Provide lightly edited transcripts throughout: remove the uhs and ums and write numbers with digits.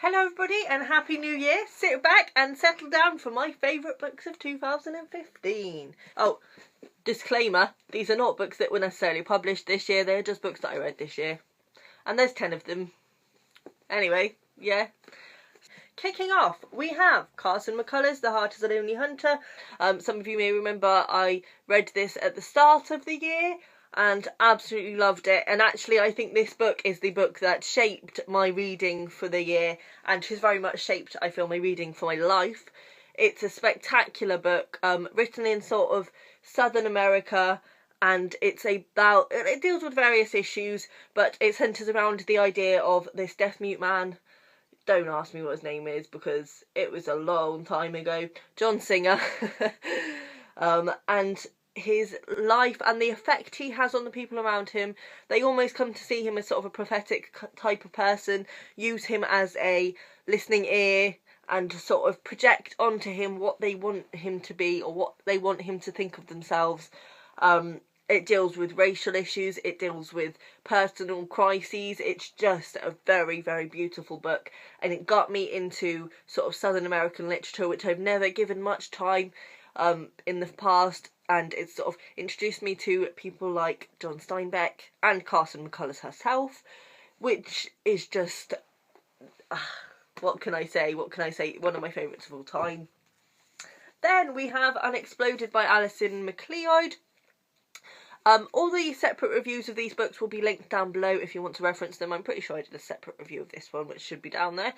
Hello everybody and Happy New Year. Sit back and settle down for my favourite books of 2015. Oh, disclaimer, these are not books that were necessarily published this year, they're just books that I read this year. And there's 10 of them. Anyway, yeah. Kicking off, we have Carson McCullers' The Heart is a Lonely Hunter. Some of you may remember I read this at the start of the year and absolutely loved it, and actually I think this book is the book that shaped my reading for the year and has very much shaped, I feel, my reading for my life. It's a spectacular book, written in sort of Southern America, and it deals with various issues, but it centres around the idea of this deaf-mute man. Don't ask me what his name is because it was a long time ago. John Singer. And his life and the effect he has on the people around him. They almost come to see him as sort of a prophetic type of person, use him as a listening ear and sort of project onto him what they want him to be or what they want him to think of themselves. It deals with racial issues, it deals with personal crises. It's just a very, very beautiful book, and it got me into sort of Southern American literature, which I've never given much time in the past, and it sort of introduced me to people like John Steinbeck and Carson McCullers herself, which is just, what can I say, one of my favourites of all time. Then we have Unexploded by Alison McLeod. All the separate reviews of these books will be linked down below if you want to reference them. I'm pretty sure I did a separate review of this one, which should be down there.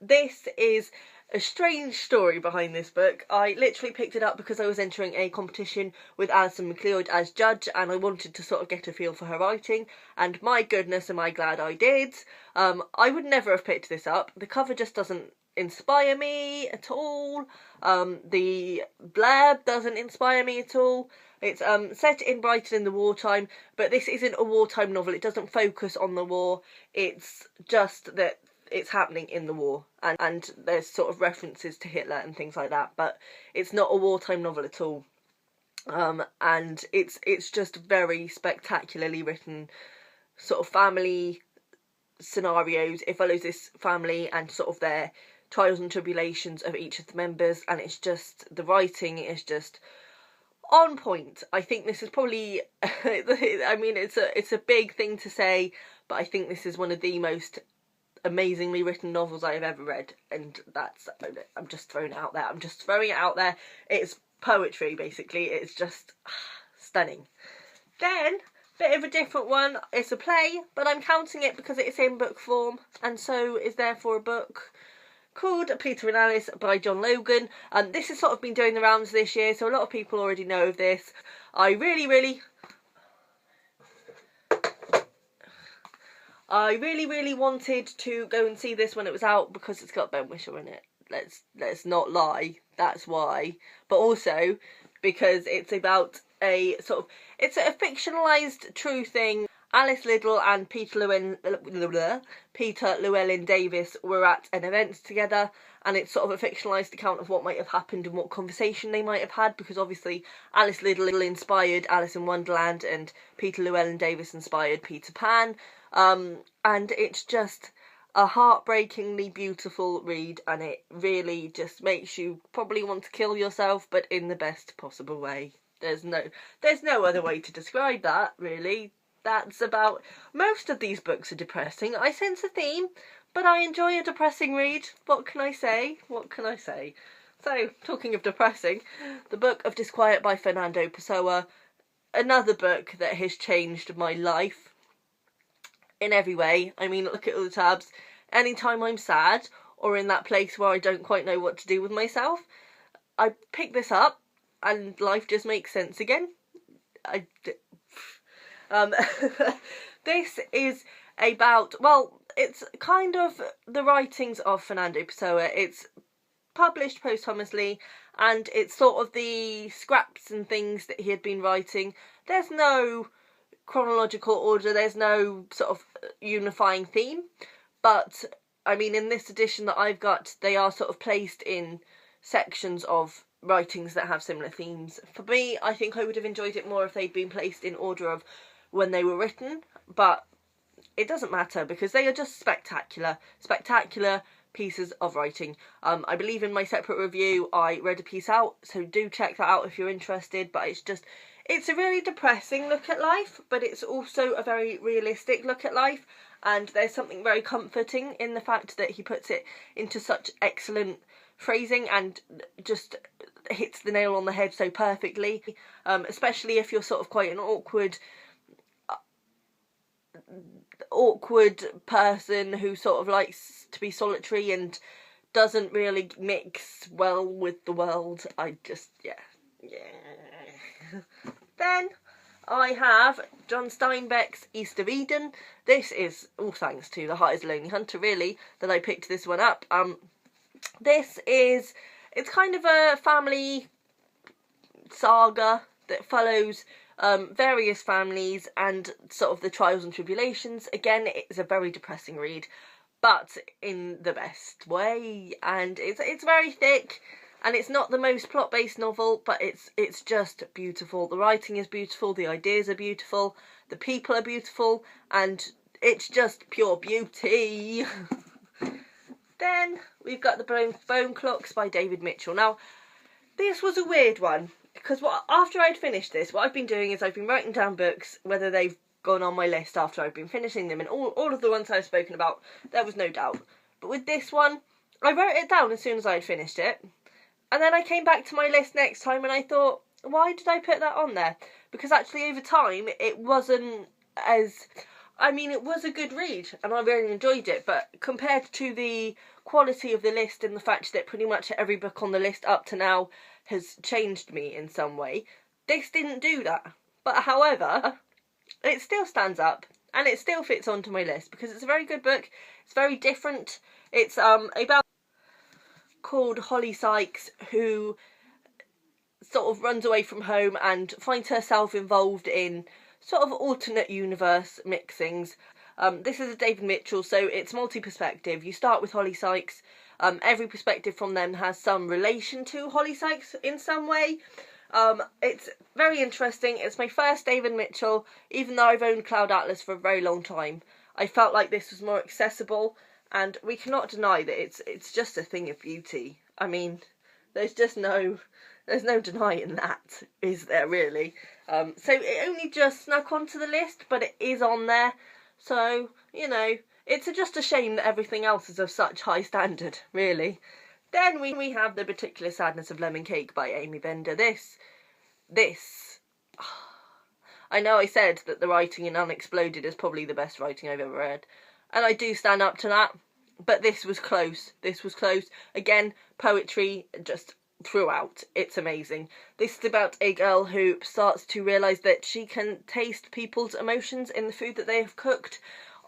This is a strange story behind this book. I literally picked it up because I was entering a competition with Alison McLeod as judge, and I wanted to sort of get a feel for her writing, and my goodness am I glad I did. I would never have picked this up. The cover just doesn't inspire me at all. The blurb doesn't inspire me at all. It's set in Brighton in the wartime, but this isn't a wartime novel. It doesn't focus on the war. It's just that it's happening in the war, and there's sort of references to Hitler and things like that, but it's not a wartime novel at all. And it's just very spectacularly written, sort of family scenarios. It follows this family and sort of their trials and tribulations of each of the members, and it's just, the writing is just on point. I think this is probably, I mean, it's a big thing to say, but I think this is one of the most amazingly written novels I have ever read, and I'm just throwing it out there. It's poetry, basically. It's just stunning. Then, bit of a different one. It's a play, but I'm counting it because it's in book form, and so is therefore a book, called Peter and Alice by John Logan. This has sort of been doing the rounds this year, so a lot of people already know of this. I really wanted to go and see this when it was out because it's got Ben Whishaw in it. Let's not lie, that's why. But also because it's about it's a fictionalised true thing. Alice Liddell and Peter Llewellyn Davis were at an event together, and it's sort of a fictionalised account of what might have happened and what conversation they might have had, because obviously Alice Liddell inspired Alice in Wonderland and Peter Llewellyn Davis inspired Peter Pan, and it's just a heartbreakingly beautiful read, and it really just makes you probably want to kill yourself, but in the best possible way. There's no other way to describe that, really. That's about, most of these books are depressing. I sense a theme, but I enjoy a depressing read. What can I say? So, talking of depressing, The Book of Disquiet by Fernando Pessoa, another book that has changed my life in every way. I mean, look at all the tabs. Anytime I'm sad or in that place where I don't quite know what to do with myself, I pick this up and life just makes sense again. This is about, well, it's kind of the writings of Fernando Pessoa. It's published posthumously, and it's sort of the scraps and things that he had been writing. There's no chronological order, there's no sort of unifying theme, but I mean, in this edition that I've got, they are sort of placed in sections of writings that have similar themes. For me, I think I would have enjoyed it more if they'd been placed in order of when they were written, but it doesn't matter, because they are just spectacular pieces of writing. I believe in my separate review I read a piece out, so do check that out if you're interested. But it's a really depressing look at life, but it's also a very realistic look at life, and there's something very comforting in the fact that he puts it into such excellent phrasing and just hits the nail on the head so perfectly, especially if you're sort of quite an awkward person who sort of likes to be solitary and doesn't really mix well with the world. Then I have John Steinbeck's East of Eden. This is all thanks to The Heart is a Lonely Hunter, really, that I picked this one up. It's kind of a family saga that follows various families and sort of the trials and tribulations. Again, it's a very depressing read, but in the best way, and it's very thick, and it's not the most plot-based novel, but it's just beautiful. The writing is beautiful, the ideas are beautiful, the people are beautiful, and it's just pure beauty. Then we've got The Bone Clocks by David Mitchell. Now, this was a weird one, because after I'd finished this, what I've been doing is I've been writing down books, whether they've gone on my list after I've been finishing them, and all of the ones I've spoken about, there was no doubt. But with this one, I wrote it down as soon as I had finished it, and then I came back to my list next time and I thought, why did I put that on there? Because actually over time, it wasn't as... I mean, it was a good read, and I really enjoyed it, but compared to the quality of the list and the fact that pretty much every book on the list up to now has changed me in some way, this didn't do that. But however, it still stands up, and it still fits onto my list, because it's a very good book. It's very different. It's about called Holly Sykes, who sort of runs away from home and finds herself involved in sort of alternate universe mixings. This is a David Mitchell, so it's multi-perspective. You start with Holly Sykes. Every perspective from them has some relation to Holly Sykes in some way. It's very interesting. It's my first David Mitchell, even though I've owned Cloud Atlas for a very long time. I felt like this was more accessible, and we cannot deny that it's just a thing of beauty. I mean, there's no denying that, is there really? So it only just snuck onto the list, but it is on there. So, you know, it's just a shame that everything else is of such high standard, really. Then we have The Particular Sadness of Lemon Cake by Amy Bender. This... I know I said that the writing in Unexploded is probably the best writing I've ever read, and I do stand up to that, but this was close. This was close. Again, poetry just throughout. It's amazing. This is about a girl who starts to realise that she can taste people's emotions in the food that they have cooked.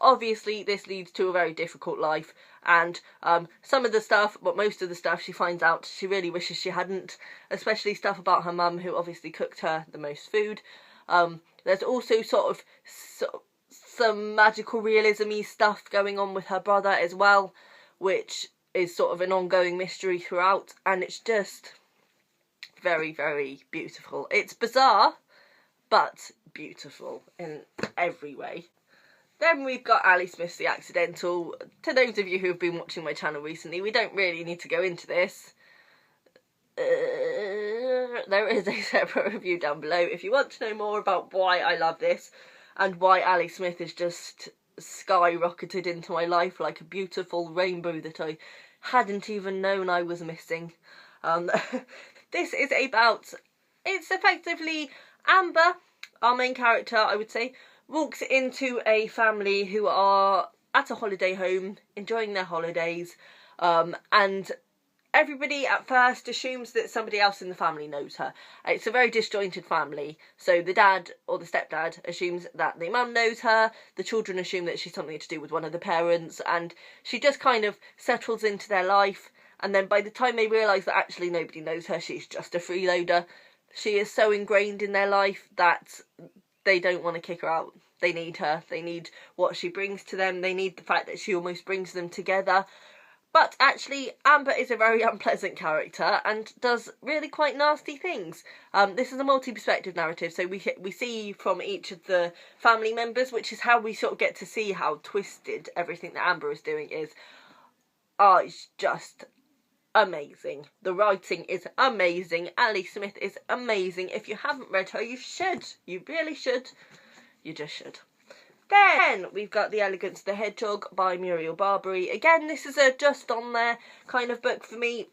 Obviously, this leads to a very difficult life, and some of the stuff, but most of the stuff she finds out she really wishes she hadn't, especially stuff about her mum, who obviously cooked her the most food. There's also sort of some magical realism-y stuff going on with her brother as well, which is sort of an ongoing mystery throughout, and it's just very, very beautiful. It's bizarre, but beautiful in every way. Then we've got Ali Smith's The Accidental. To those of you who have been watching my channel recently, we don't really need to go into this. There is a separate review down below if you want to know more about why I love this and why Ali Smith has just skyrocketed into my life like a beautiful rainbow that I hadn't even known I was missing. This is about... It's effectively Amber, our main character, I would say, walks into a family who are at a holiday home, enjoying their holidays, and everybody at first assumes that somebody else in the family knows her. It's a very disjointed family, so the dad or the stepdad assumes that the mum knows her, the children assume that she's something to do with one of the parents, and she just kind of settles into their life, and then by the time they realise that actually nobody knows her, she's just a freeloader, she is so ingrained in their life that they don't want to kick her out. They need her. They need what she brings to them. They need the fact that she almost brings them together. But actually, Amber is a very unpleasant character and does really quite nasty things. This is a multi-perspective narrative, so we see from each of the family members, which is how we sort of get to see how twisted everything that Amber is doing is. Oh, it's just amazing. The writing is amazing. Ali Smith is amazing. If you haven't read her, you should. You really should. You just should. Then we've got The Elegance, the Hedgehog by Muriel Barbary. Again, this is a just on there kind of book for me.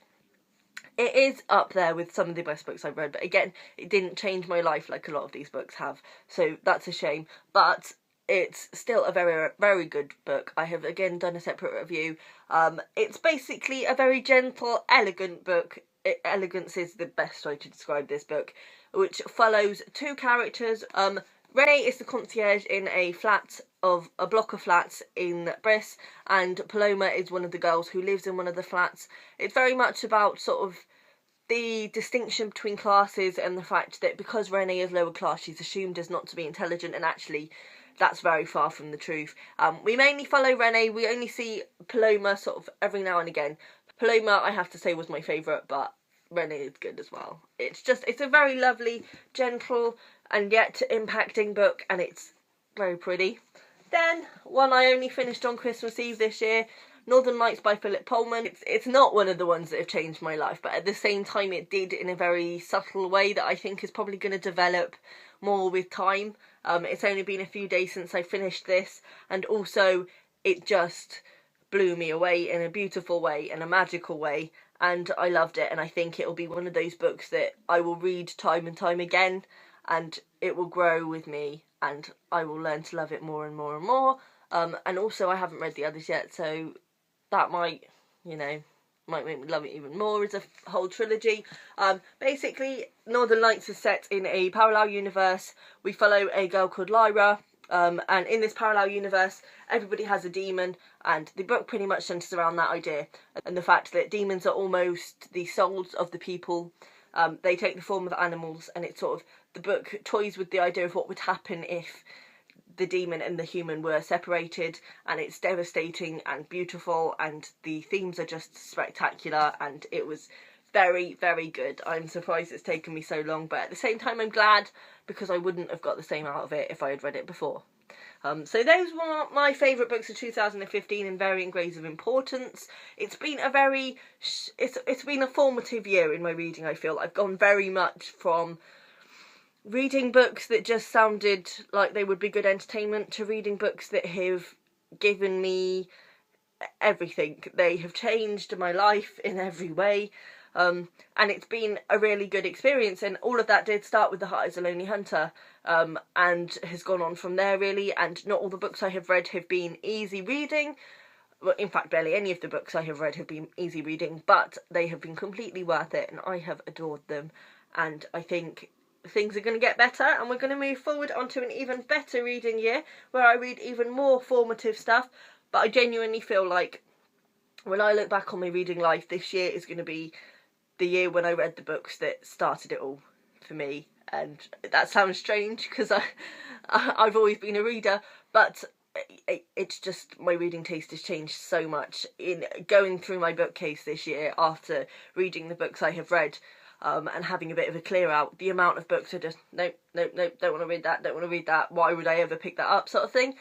It is up there with some of the best books I've read, but again, it didn't change my life like a lot of these books have, so that's a shame. But it's still a very, very good book. I have again done a separate review. It's basically a very gentle, elegant book. Elegance is the best way to describe this book, which follows two characters. Renee is the concierge in a block of flats in Briss, and Paloma is one of the girls who lives in one of the flats. It's very much about sort of the distinction between classes and the fact that because Renee is lower class, she's assumed as not to be intelligent, and actually that's very far from the truth. We mainly follow Renee. We only see Paloma sort of every now and again. Paloma, I have to say, was my favourite, but Renee is good as well. It's a very lovely, gentle and yet impacting book, and it's very pretty. Then, one I only finished on Christmas Eve this year, Northern Lights by Philip Pullman. It's not one of the ones that have changed my life, but at the same time it did in a very subtle way that I think is probably going to develop more with time. It's only been a few days since I finished this, and also it just blew me away in a beautiful way, in a magical way, and I loved it, and I think it'll be one of those books that I will read time and time again, and it will grow with me, and I will learn to love it more and more and more. And also I haven't read the others yet, so that might make me love it even more as a whole trilogy. Basically, Northern Lights is set in a parallel universe. We follow a girl called Lyra, and in this parallel universe, everybody has a demon, and the book pretty much centres around that idea, and the fact that demons are almost the souls of the people. They take the form of animals, and it's sort of, the book toys with the idea of what would happen if the demon and the human were separated, and it's devastating and beautiful, and the themes are just spectacular, and it was very, very good. I'm surprised it's taken me so long, but at the same time I'm glad, because I wouldn't have got the same out of it if I had read it before. So those were my favourite books of 2015 in varying grades of importance. It's been it's been a formative year in my reading, I feel. I've gone very much from reading books that just sounded like they would be good entertainment to reading books that have given me everything. They have changed my life in every way. And it's been a really good experience, and all of that did start with The Heart is a Lonely Hunter, and has gone on from there, really. And not all the books I have read have been easy reading. Well, in fact, barely any of the books I have read have been easy reading, but they have been completely worth it, and I have adored them. And I think things are going to get better, and we're going to move forward onto an even better reading year, where I read even more formative stuff. But I genuinely feel like when I look back on my reading life, this year is going to be the year when I read the books that started it all for me. And that sounds strange, because I've always been a reader, but it's just, my reading taste has changed so much in going through my bookcase this year after reading the books I have read, and having a bit of a clear out. The amount of books are just, nope, don't want to read that, why would I ever pick that up, sort of thing,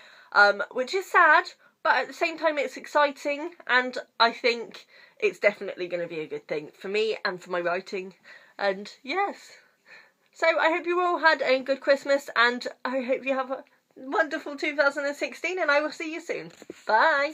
which is sad, but at the same time it's exciting, and I think it's definitely going to be a good thing for me and for my writing. And yes, so I hope you all had a good Christmas, and I hope you have a wonderful 2016, and I will see you soon. Bye.